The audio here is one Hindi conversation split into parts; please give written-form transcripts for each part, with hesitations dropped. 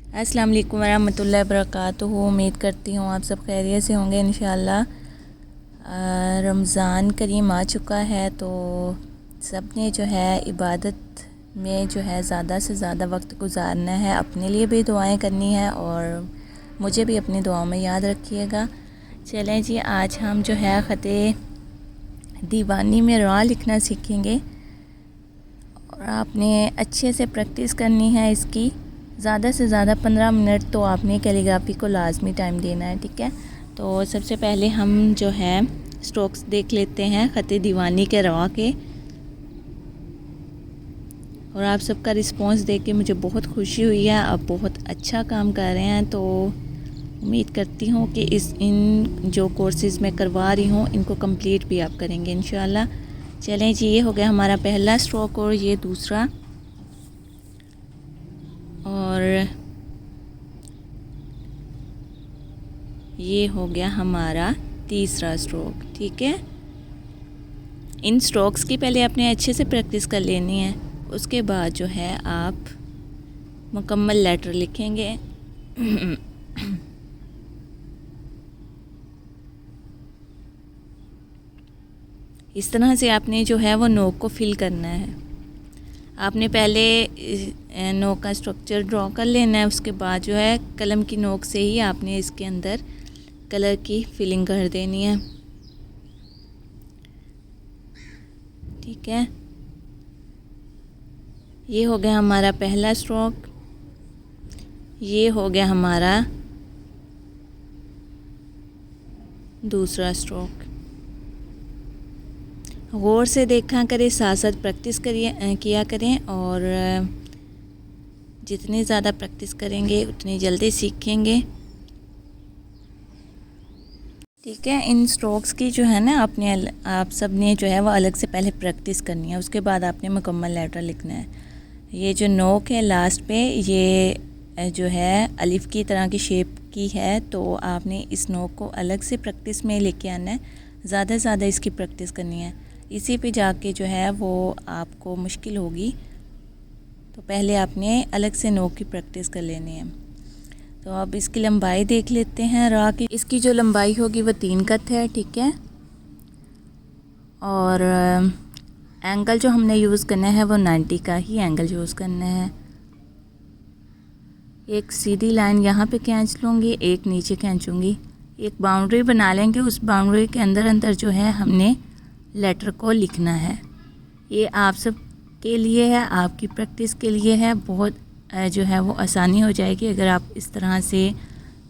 अस्सलाम वालेकुम वरहमतुल्लाहि वबरकातुहू। उम्मीद करती हूँ आप सब खैरियत से होंगे इंशाल्लाह। रमज़ान करीम आ चुका है तो सब ने जो है इबादत में जो है ज़्यादा से ज़्यादा वक्त गुजारना है। अपने लिए भी दुआएं करनी है और मुझे भी अपनी दुआओं में याद रखिएगा। चलें जी, आज हम जो है ख़ते दीवानी में रा लिखना सीखेंगे और आपने अच्छे से प्रैक्टिस करनी है इसकी। ज़्यादा से ज़्यादा 15 मिनट तो आपने कैलीग्राफी को लाजमी टाइम देना है, ठीक है। तो सबसे पहले हम जो है स्ट्रोक्स देख लेते हैं ख़ते दीवानी के रा के। और आप सबका रिस्पांस देख के मुझे बहुत खुशी हुई है, आप बहुत अच्छा काम कर रहे हैं। तो उम्मीद करती हूँ कि इन जो कोर्सेज़ मैं करवा रही हूँ इनको कंप्लीट भी आप करेंगे इंशाल्लाह। चलें जी, ये हो गया हमारा पहला स्ट्रोक और ये दूसरा और ये हो गया हमारा तीसरा स्ट्रोक, ठीक है। इन स्ट्रोक्स की पहले आपने अच्छे से प्रैक्टिस कर लेनी है, उसके बाद जो है आप मुकम्मल लेटर लिखेंगे। इस तरह से आपने जो है वो नोक को फिल करना है। आपने पहले नोक का स्ट्रक्चर ड्रॉ कर लेना है, उसके बाद जो है कलम की नोक से ही आपने इसके अंदर कलर की फिलिंग कर देनी है, ठीक है। ये हो गया हमारा पहला स्ट्रोक, ये हो गया हमारा दूसरा स्ट्रोक। गौर से देखा करें, साथ साथ प्रैक्टिस किया करें और जितनी ज़्यादा प्रैक्टिस करेंगे उतनी जल्दी सीखेंगे, ठीक है। इन स्ट्रोक्स की जो है ना आप सब ने जो है वो अलग से पहले प्रैक्टिस करनी है, उसके बाद आपने मुकम्मल लेटर लिखना है। ये जो नोक है लास्ट पे, ये जो है अलिफ की तरह की शेप की है, तो आपने इस नोक को अलग से प्रैक्टिस में लेके आना है। ज़्यादा से ज़्यादा इसकी प्रैक्टिस करनी है, इसी पे जाके जो है वो आपको मुश्किल होगी। तो पहले आपने अलग से नोक की प्रैक्टिस कर लेनी है। तो अब इसकी लंबाई देख लेते हैं रा की। इसकी जो लंबाई होगी वो 3 कत है, ठीक है। और एंगल जो हमने यूज़ करना है वो 90 का ही एंगल यूज़ करना है। एक सीधी लाइन यहाँ पे खींच लूँगी, एक नीचे खींचूँगी, एक बाउंड्री बना लेंगे। उस बाउंड्री के अंदर अंदर जो है हमने लेटर को लिखना है। ये आप सब के लिए है, आपकी प्रैक्टिस के लिए है। बहुत जो है वो आसानी हो जाएगी अगर आप इस तरह से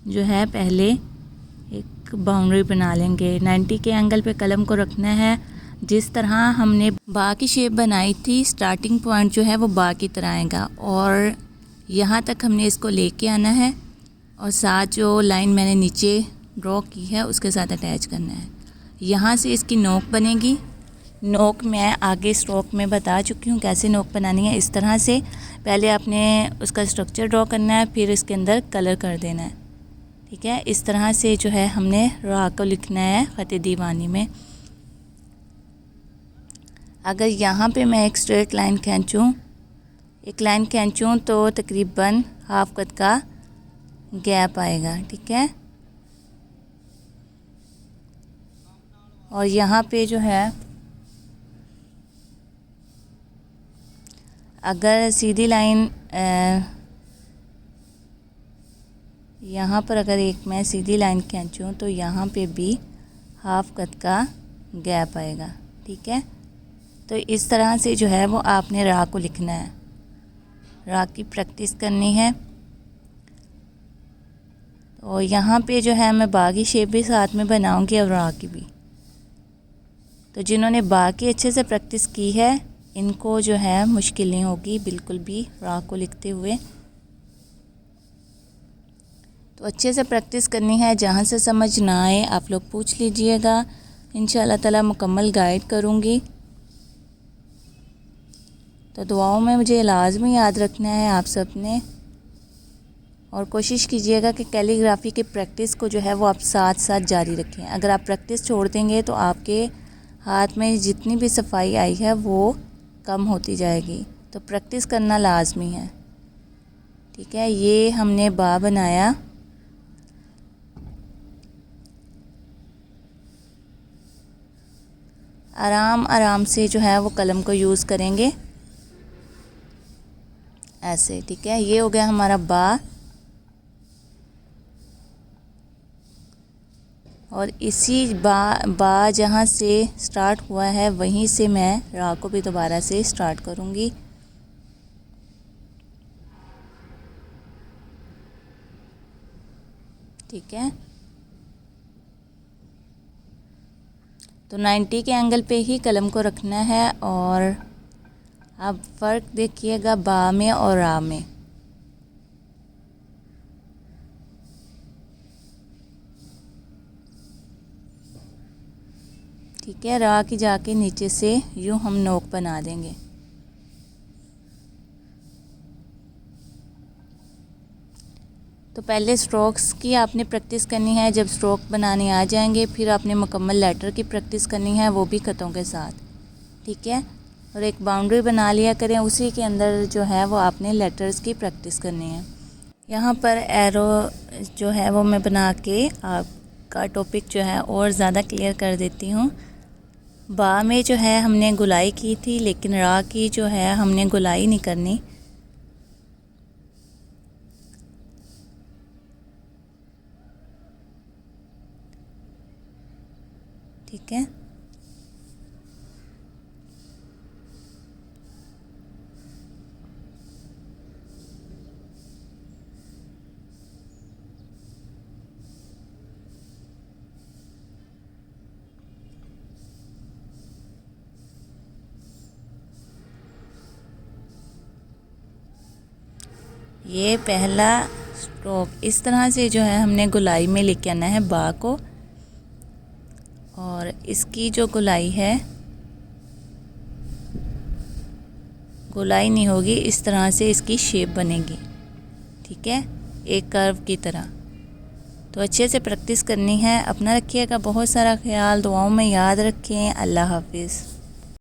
जो है पहले एक बाउंड्री बना लेंगे। 90 के एंगल पे कलम को रखना है। जिस तरह हमने बा की शेप बनाई थी, स्टार्टिंग पॉइंट जो है वो बा की तरह आएगा और यहाँ तक हमने इसको लेके आना है और साथ जो लाइन मैंने नीचे ड्रॉ की है उसके साथ अटैच करना है। यहाँ से इसकी नोक बनेगी। नोक मैं आगे स्ट्रोक में बता चुकी हूँ कैसे नोक बनानी है। इस तरह से पहले आपने उसका स्ट्रक्चर ड्रॉ करना है, फिर इसके अंदर कलर कर देना है, ठीक है। इस तरह से जो है हमने रा को लिखना है ख़ते दीवानी में। अगर यहाँ पे मैं एक स्ट्रेट लाइन खींचूँ तो तकरीबन हाफ कट का गैप आएगा, ठीक है। और यहाँ पे जो है अगर सीधी लाइन यहाँ पर अगर एक मैं सीधी लाइन खींचूँ तो यहाँ पे भी हाफ कट का गैप आएगा, ठीक है। तो इस तरह से जो है वो आपने रा को लिखना है, रा की प्रैक्टिस करनी है। और यहाँ पे जो है मैं बा की शेप भी साथ में बनाऊँगी और रा की भी। तो जिन्होंने बा की अच्छे से प्रैक्टिस की है इनको जो है मुश्किल नहीं होगी बिल्कुल भी रा को लिखते हुए। तो अच्छे से प्रैक्टिस करनी है, जहाँ से समझ ना आए आप लोग पूछ लीजिएगा, इंशाल्लाह ताला मुकम्मल गाइड करूँगी। तो दुआओं में मुझे लाजमी याद रखना है आप सब ने और कोशिश कीजिएगा कि कैलीग्राफी की प्रैक्टिस को जो है वो आप साथ साथ जारी रखें। अगर आप प्रैक्टिस छोड़ देंगे तो आपके हाथ में जितनी भी सफाई आई है वो कम होती जाएगी। तो प्रैक्टिस करना लाजमी है, ठीक है, ये हमने बा बनाया। आराम आराम से जो है वो कलम को यूज़ करेंगे ऐसे। ठीक है, ये हो गया हमारा बा। और इसी बा जहाँ से स्टार्ट हुआ है वहीं से मैं रा को भी दोबारा से स्टार्ट करूँगी। ठीक है, तो 90 के एंगल पे ही कलम को रखना है। और अब फ़र्क देखिएगा बा में और रा में। ठीक है, रा की जाके नीचे से यूँ हम नोक बना देंगे। तो पहले स्ट्रोक्स की आपने प्रैक्टिस करनी है। जब स्ट्रोक बनाने आ जाएंगे फिर आपने मुकम्मल लेटर की प्रैक्टिस करनी है, वो भी ख़तों के साथ। ठीक है, और एक बाउंड्री बना लिया करें, उसी के अंदर जो है वो आपने लेटर्स की प्रैक्टिस करनी है। यहाँ पर एरो जो है वो मैं बना के आपका टॉपिक जो है और ज़्यादा क्लियर कर देती हूँ। बा में जो है हमने गुलाई की थी, लेकिन रा की जो है हमने गुलाई नहीं करनी। ठीक है, ये पहला स्ट्रोक इस तरह से जो है हमने गुलाई में लेके आना है बा को। और इसकी जो गुलाई है, गुलाई नहीं होगी, इस तरह से इसकी शेप बनेगी। ठीक है, एक कर्व की तरह। तो अच्छे से प्रैक्टिस करनी है। अपना रखिएगा बहुत सारा ख्याल, दुआओं में याद रखें। अल्लाह हाफिज़।